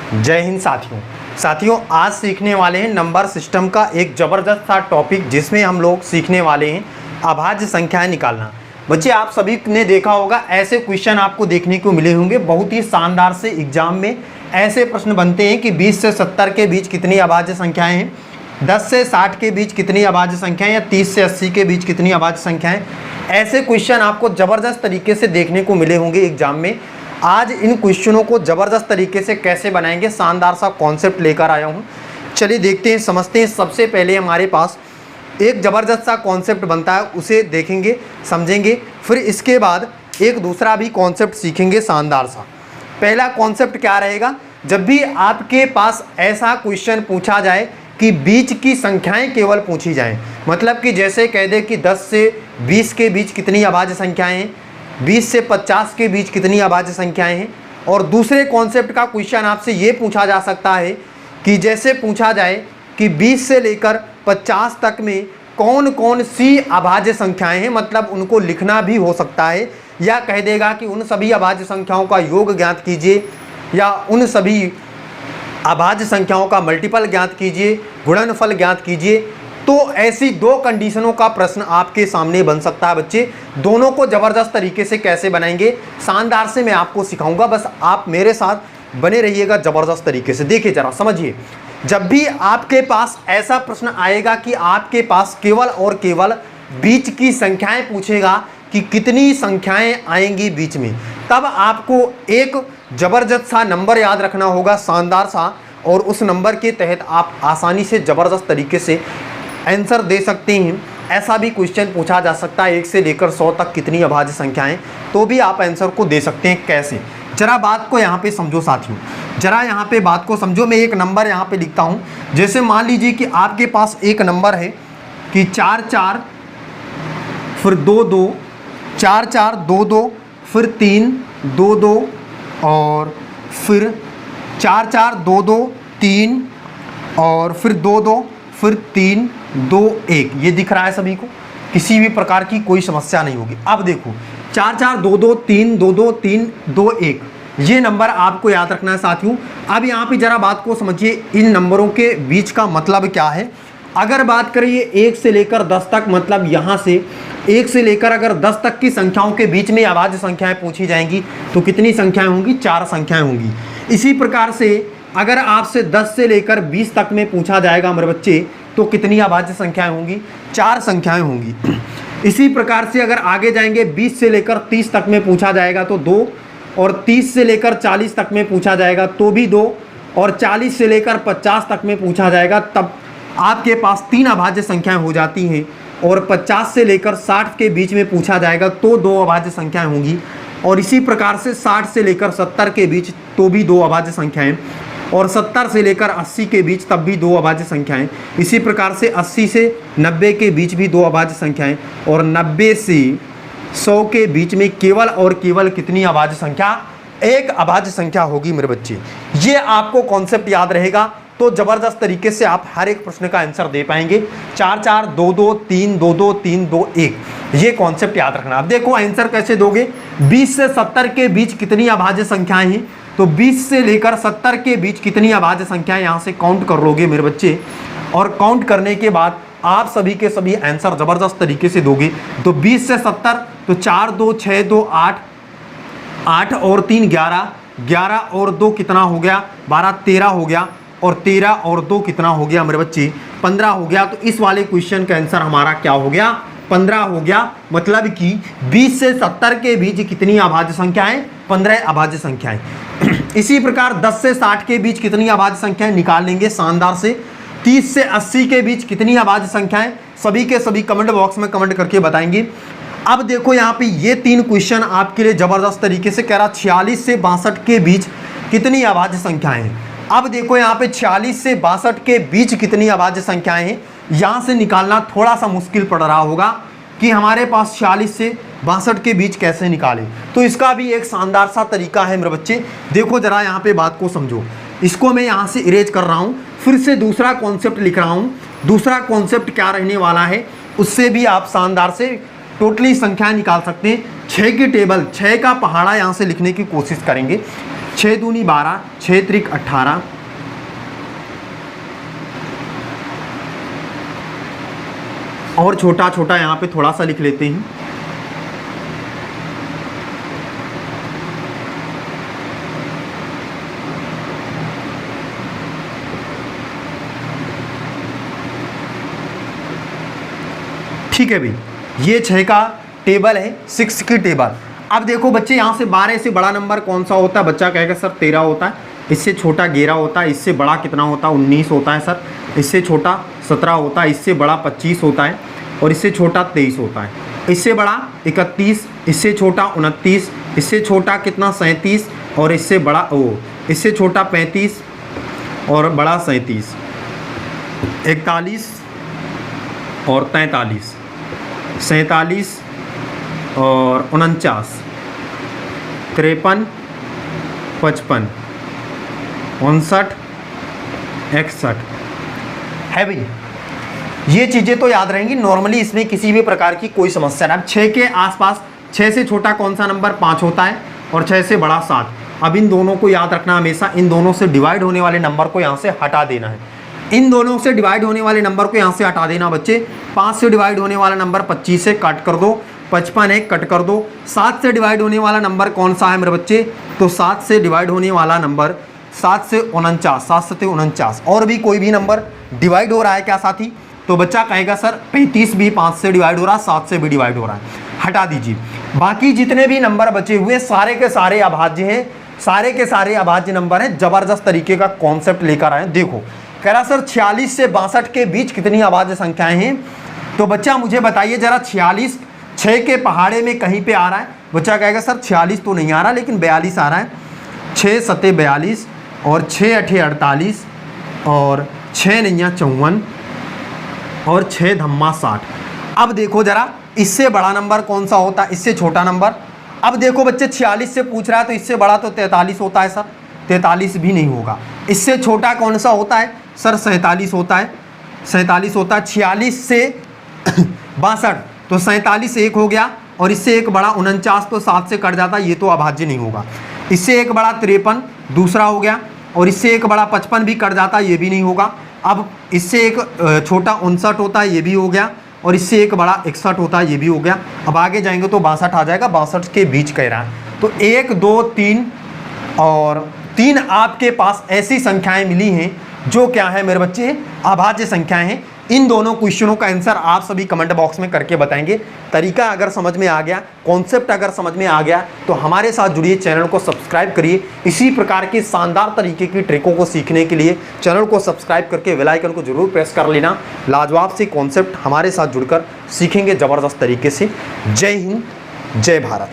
जय हिंद साथियों, आज सीखने वाले हैं नंबर सिस्टम का एक ज़बरदस्त सा टॉपिक, जिसमें हम लोग सीखने वाले हैं अभाज्य संख्याएं निकालना। बच्चे, आप सभी ने देखा होगा ऐसे क्वेश्चन आपको देखने को मिले होंगे बहुत ही शानदार से। एग्जाम में ऐसे प्रश्न बनते हैं कि 20 से 70 के बीच कितनी अभाज्य संख्याएं हैं, 10 से 60 के बीच कितनी अभाज्य संख्याएं, या 30 से 80 के बीच कितनी अभाज्य संख्याएं। ऐसे क्वेश्चन आपको ज़बरदस्त तरीके से देखने को मिले होंगे एग्जाम में। आज इन क्वेश्चनों को ज़बरदस्त तरीके से कैसे बनाएंगे, शानदार सा कॉन्सेप्ट लेकर आया हूँ। चलिए देखते हैं, समझते हैं। सबसे पहले हमारे पास एक ज़बरदस्त सा कॉन्सेप्ट बनता है, उसे देखेंगे, समझेंगे। फिर इसके बाद एक दूसरा भी कॉन्सेप्ट सीखेंगे शानदार सा। पहला कॉन्सेप्ट क्या रहेगा, जब भी आपके पास ऐसा क्वेश्चन पूछा जाए कि बीच की संख्याएं केवल पूछी जाएं, मतलब कि जैसे कह दे कि 10 से 20 के बीच कितनी अभाज्य संख्याएं हैं, 20 से 50 के बीच कितनी अभाज्य संख्याएं हैं। और दूसरे कॉन्सेप्ट का क्वेश्चन आपसे ये पूछा जा सकता है कि जैसे पूछा जाए कि 20 से लेकर 50 तक में कौन कौन सी अभाज्य संख्याएं हैं, मतलब उनको लिखना भी हो सकता है, या कह देगा कि उन सभी अभाज्य संख्याओं का योग ज्ञात कीजिए, या उन सभी अभाज्य संख्याओं का मल्टीपल ज्ञात कीजिए, गुणनफल ज्ञात कीजिए। तो ऐसी दो कंडीशनों का प्रश्न आपके सामने बन सकता है। बच्चे, दोनों को ज़बरदस्त तरीके से कैसे बनाएंगे, शानदार से मैं आपको सिखाऊंगा। बस आप मेरे साथ बने रहिएगा ज़बरदस्त तरीके से। देखिए जरा समझिए, जब भी आपके पास ऐसा प्रश्न आएगा कि आपके पास केवल और केवल बीच की संख्याएं पूछेगा कि कितनी संख्याएं आएंगी बीच में, तब आपको एक ज़बरदस्त सा नंबर याद रखना होगा, शानदार सा। और उस नंबर के तहत आप आसानी से ज़बरदस्त तरीके से आंसर दे सकते हैं। ऐसा भी क्वेश्चन पूछा जा सकता है 1 से लेकर 100 तक कितनी अभाज्य संख्याएं, तो भी आप आंसर को दे सकते हैं। कैसे, जरा बात को यहाँ पे समझो साथियों, जरा यहाँ पे बात को समझो। मैं एक नंबर यहाँ पे लिखता हूँ। जैसे मान लीजिए कि आपके पास एक नंबर है कि 4 4 फिर 2 2, 4 4 2 2, फिर 3 2 2, और फिर 4 4 2 2 3, और फिर 2 2, फिर 3 2 1। ये दिख रहा है सभी को, किसी भी प्रकार की कोई समस्या नहीं होगी। अब देखो 4 4 2 2 3 2 2 3 2 1, ये नंबर आपको याद रखना है साथियों। अब यहाँ पे जरा बात को समझिए, इन नंबरों के बीच का मतलब क्या है। अगर बात करें ये 1 से लेकर 10 तक, मतलब यहाँ से 1 से लेकर अगर 10 तक की संख्याओं के बीच में अभाज्य संख्याएं पूछी जाएंगी तो कितनी संख्याएं होंगी, 4 संख्याएं होंगी। इसी प्रकार से अगर आपसे 10 से लेकर 20 तक में पूछा जाएगा मेरे बच्चे, तो कितनी अभाज्य संख्याएं होंगी, 4 संख्याएं होंगी। इसी प्रकार से अगर आगे जाएंगे 20 से लेकर 30 तक में पूछा जाएगा तो 2, और 30 से लेकर 40 तक में पूछा जाएगा तो भी 2, और 40 से लेकर 50 तक में पूछा जाएगा तब आपके पास 3 अभाज्य संख्याएं हो जाती हैं। और 50 से लेकर 60 के बीच में पूछा जाएगा तो 2 अभाज्य संख्याएं होंगी। और इसी प्रकार से 60 से लेकर 70 के बीच तो भी 2 अभाज्य संख्याएं, और 70 से लेकर 80 के बीच तब भी 2 अभाज्य संख्याएं। इसी प्रकार से 80 से 90 के बीच भी 2 अभाज्य संख्याएं, और 90 से 100 के बीच में केवल और केवल कितनी अभाज्य संख्या, एक अभाज्य संख्या होगी मेरे बच्चे। ये आपको कॉन्सेप्ट याद रहेगा तो ज़बरदस्त तरीके से आप हर एक प्रश्न का आंसर दे पाएंगे। 4 4 2 2 3 2 2 3 2 1, ये कॉन्सेप्ट याद रखना। अब देखो आंसर कैसे दोगे। 20 से 70 के बीच कितनी अभाज्य संख्याएं हैं, तो 20 से लेकर 70 के बीच कितनी अभाज्य संख्याएं, यहाँ से काउंट कर लोगे मेरे बच्चे। और काउंट करने के बाद आप सभी के सभी आंसर ज़बरदस्त तरीके से दोगे। तो 20 से 70, तो 4 2 6 2 8, 8 और 3 11, 11 और 2 कितना हो गया, 12 13 हो गया, और 13 और 2 कितना हो गया मेरे बच्चे, 15 हो गया। तो इस वाले क्वेश्चन का आंसर हमारा क्या हो गया, 15 हो गया। मतलब कि 20 से 70 के बीच कितनी अभाज्य संख्याएं, 15 अभाज्य संख्याएं। इसी प्रकार 10 से 60 के बीच कितनी अभाज्य संख्याएं निकाल लेंगे शानदार से। 30 से 80 के बीच कितनी अभाज्य संख्याएं, सभी के सभी कमेंट बॉक्स में कमेंट करके बताएंगे। अब देखो यहाँ पे ये 3 क्वेश्चन आपके लिए ज़बरदस्त तरीके से कह रहा, 46 से 62 के बीच कितनी अभाज्य संख्याएं हैं। अब देखो यहाँ पे 46 से 62 के बीच कितनी अभाज्य संख्याएं हैं, यहाँ से निकालना थोड़ा सा मुश्किल पड़ रहा होगा कि हमारे पास 46 से 62 के बीच कैसे निकालें। तो इसका भी एक शानदार सा तरीका है मेरे बच्चे। देखो जरा यहाँ पे बात को समझो। इसको मैं यहाँ से इरेज कर रहा हूँ, फिर से दूसरा कॉन्सेप्ट लिख रहा हूँ। दूसरा कॉन्सेप्ट क्या रहने वाला है, उससे भी आप शानदार से टोटली संख्या निकाल सकते हैं। 6 की टेबल, 6 का पहाड़ा यहाँ से लिखने की कोशिश करेंगे। 6 दूनी 12, 6 त्रिक 18, और छोटा छोटा यहाँ पे थोड़ा सा लिख लेते हैं, ठीक है भाई। ये 6 का टेबल है, 6 की टेबल। अब देखो बच्चे, यहाँ से 12 से बड़ा नंबर कौन सा होता है? बच्चा कहेगा सर 13 होता है। इससे छोटा 11 होता है। इससे बड़ा कितना होता है? 19 होता है सर। इससे छोटा 17 होता है। इससे बड़ा 25 होता है। और इससे छोटा 23 होता है। इससे बड़ा 31, इससे छोटा 29, इससे छोटा कितना 37, और इससे बड़ा इससे छोटा 35 और बड़ा 37, 41 और 43, 47 और 49, 53, 55, 59, 61 है भाई। ये चीज़ें तो याद रहेंगी। नॉर्मली इसमें किसी भी प्रकार की कोई समस्या नहीं। 6 के आसपास 6 से छोटा कौन सा नंबर? 5 होता है, और 6 से बड़ा 7। अब इन दोनों को याद रखना हमेशा। इन दोनों से डिवाइड होने वाले नंबर को यहाँ से हटा देना है। इन दोनों से डिवाइड होने वाले नंबर को यहाँ से हटा देना बच्चे। 5 से डिवाइड होने वाला नंबर 25 से कट कर दो, 55 है कट कर दो। 7 से डिवाइड होने वाला नंबर कौन सा है मेरे बच्चे? तो 7 से डिवाइड होने वाला नंबर 7 से 49, 7 से 49। और भी कोई भी नंबर डिवाइड हो रहा है क्या साथी? तो बच्चा कहेगा सर 35 भी 5 से डिवाइड हो रहा है, 7 से भी डिवाइड हो रहा है, हटा दीजिए। बाकी जितने भी नंबर बचे हुए सारे के सारे अभाज्य हैं, सारे के सारे अभाज्य नंबर हैं। जबरदस्त तरीके का कॉन्सेप्ट लेकर आए। देखो कह रहा सर 46 से 62 के बीच कितनी अभाज्य संख्याएं हैं? तो बच्चा मुझे बताइए जरा, 46 6 के पहाड़े में कहीं पे आ रहा है? बच्चा कहेगा सर 46 तो नहीं आ रहा, लेकिन 42 आ रहा है। 6 सत्ते 42 और 6 अठे 48 और 6 नैया 54 और 6 धम्मा 60। अब देखो जरा, इससे बड़ा नंबर कौन सा होता है? इससे छोटा नंबर। अब देखो बच्चे 46 से पूछ रहा है, तो इससे बड़ा तो 43 होता है सर। 43 भी नहीं होगा। इससे छोटा कौन सा होता है सर? 47 होता है। 47 होता है। 46 से 62, तो 47 एक हो गया, और इससे एक बड़ा 49, तो 7 से कट जाता है, ये तो अभाज्य नहीं होगा। इससे एक बड़ा 53 दूसरा हो गया, और इससे एक बड़ा 55 भी कट जाता है, ये भी नहीं होगा। अब इससे एक छोटा 59 होता है, ये भी हो गया, और इससे एक बड़ा 61 होता है, ये भी हो गया। अब आगे जाएंगे तो 62 आ जाएगा। 62 के बीच कह रहा है। तो 1 2 3 और 3 आपके पास ऐसी संख्याएं मिली हैं जो क्या है मेरे बच्चे? अभाज्य संख्याएं हैं। इन दोनों क्वेश्चनों का आंसर आप सभी कमेंट बॉक्स में करके बताएंगे। तरीका अगर समझ में आ गया, कॉन्सेप्ट अगर समझ में आ गया, तो हमारे साथ जुड़िए, चैनल को सब्सक्राइब करिए। इसी प्रकार की शानदार तरीके की ट्रिकों को सीखने के लिए चैनल को सब्सक्राइब करके बेल आइकन को जरूर प्रेस कर लेना। लाजवाब से कॉन्सेप्ट हमारे साथ जुड़कर सीखेंगे ज़बरदस्त तरीके से। जय हिंद, जय भारत।